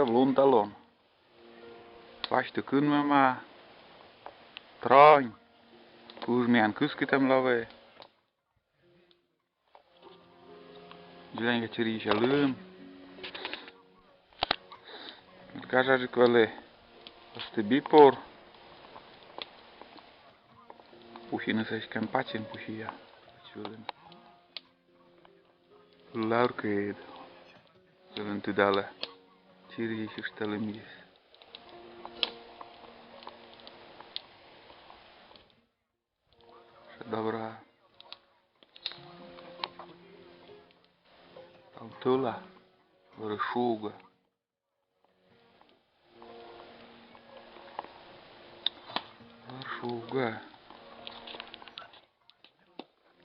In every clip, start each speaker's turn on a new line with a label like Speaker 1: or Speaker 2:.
Speaker 1: в лунталон. Vastu kynvämää. Train. Kuusmian kyskitäm lave. Jylänkä tsirisä lööm. Kasasikvale. Vaste bipor. Puhina seiskän patsin puhia. Laurkeed. Zullen tudale. Tsirisystele mies. Dobra. Tula. Выршуга. Выршуга.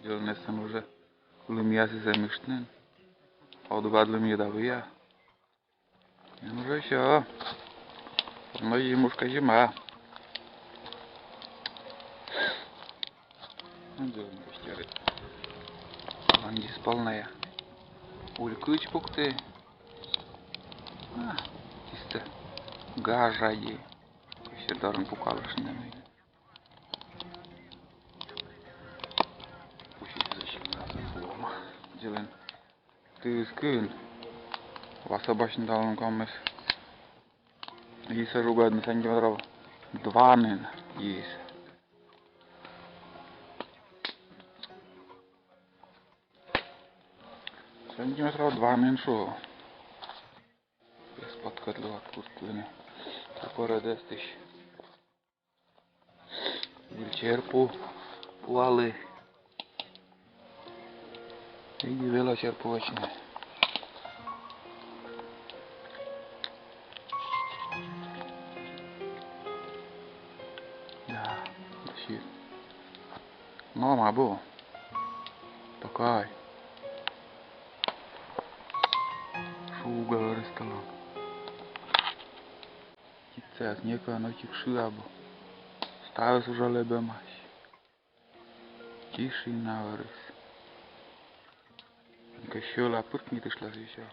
Speaker 1: Делнестен уже лымьясы замештнен. Одубад лымья давыя. Уже все. Ну зимушка зима. Ландис полная. Улькыч пукты. Чисто гажади. Кощердарın пукалышından. Делен. Ты скын. Васа başında alın kalmış. Yiğise rugadın сантиметров 2 yiğis. Сантиметров 2 меньше. Из-под котла куртины. Такое дестыш. Черпу. Пуалы. И вело черпувачне. Да, щит. Мама был. Такая. Шуга ресторан. Ицеas nieka nocik szyabo. Stałeś już ale maś. Ciszy na rys. Kasiola purkni też lasy się.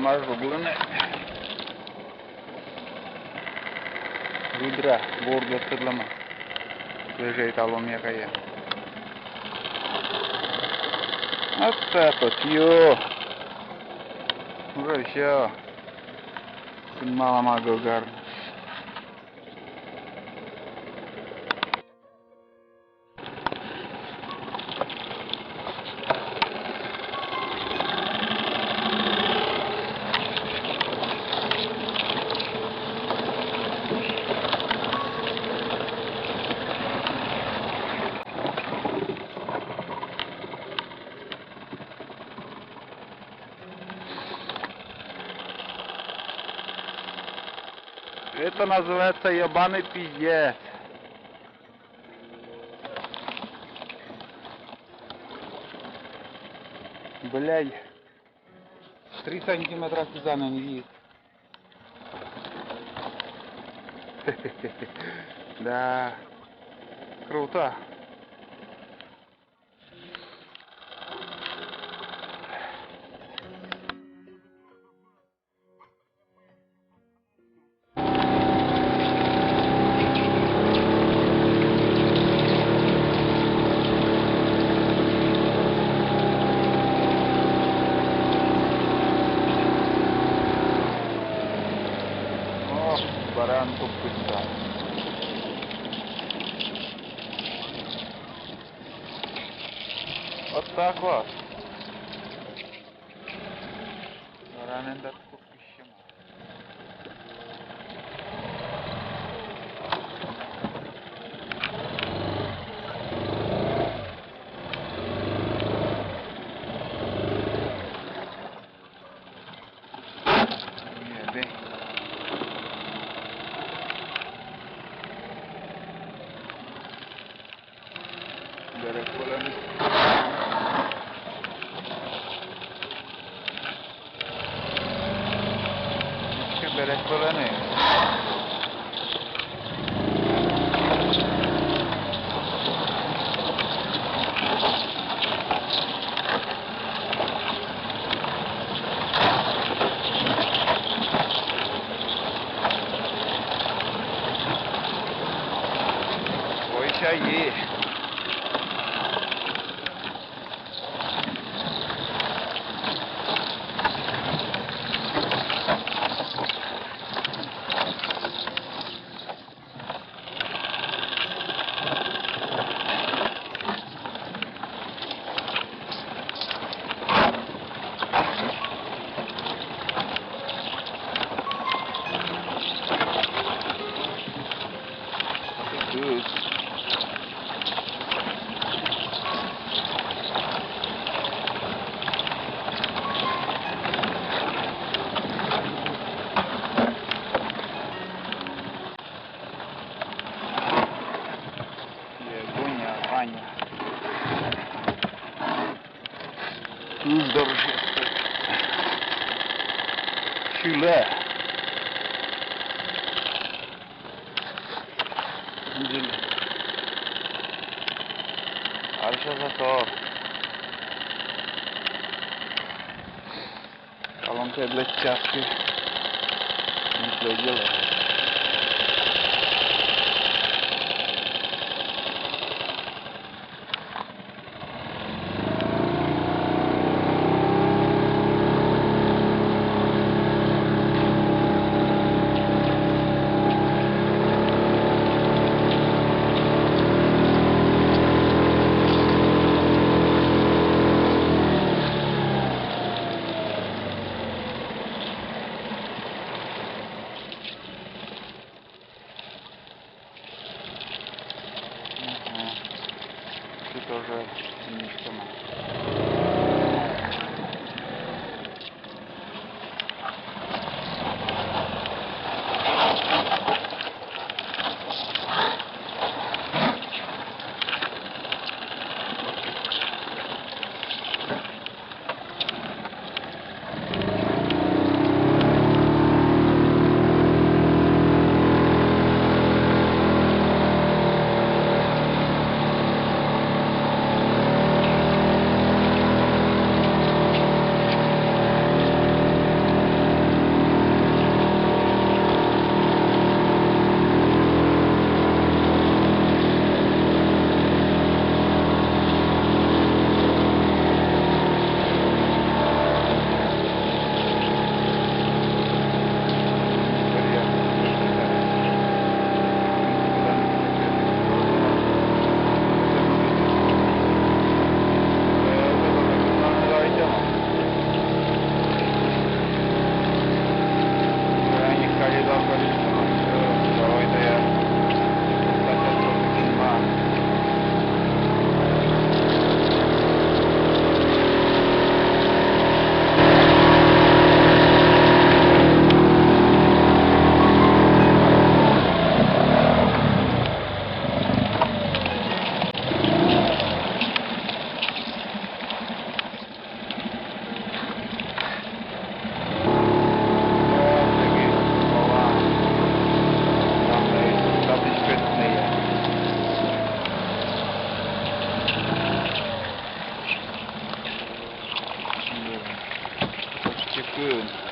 Speaker 1: Masz w ogóle Rudra, bordo tırlama. Свежий талон якая. Это потью. Уже все. Мало могу гарно. Это называется ебаный пиздец. Блядь. 3 сантиметра сезона не видит. Да. Круто. О, баранку писал. Вот так вот. Баранен да пищем. Berek bulan. Berek bulan nih. Ой, чаи. Good. Ягоня, Ваня. Дорожі. Шиле. Арша затор. Колонка для чашки. Не дело. Schön.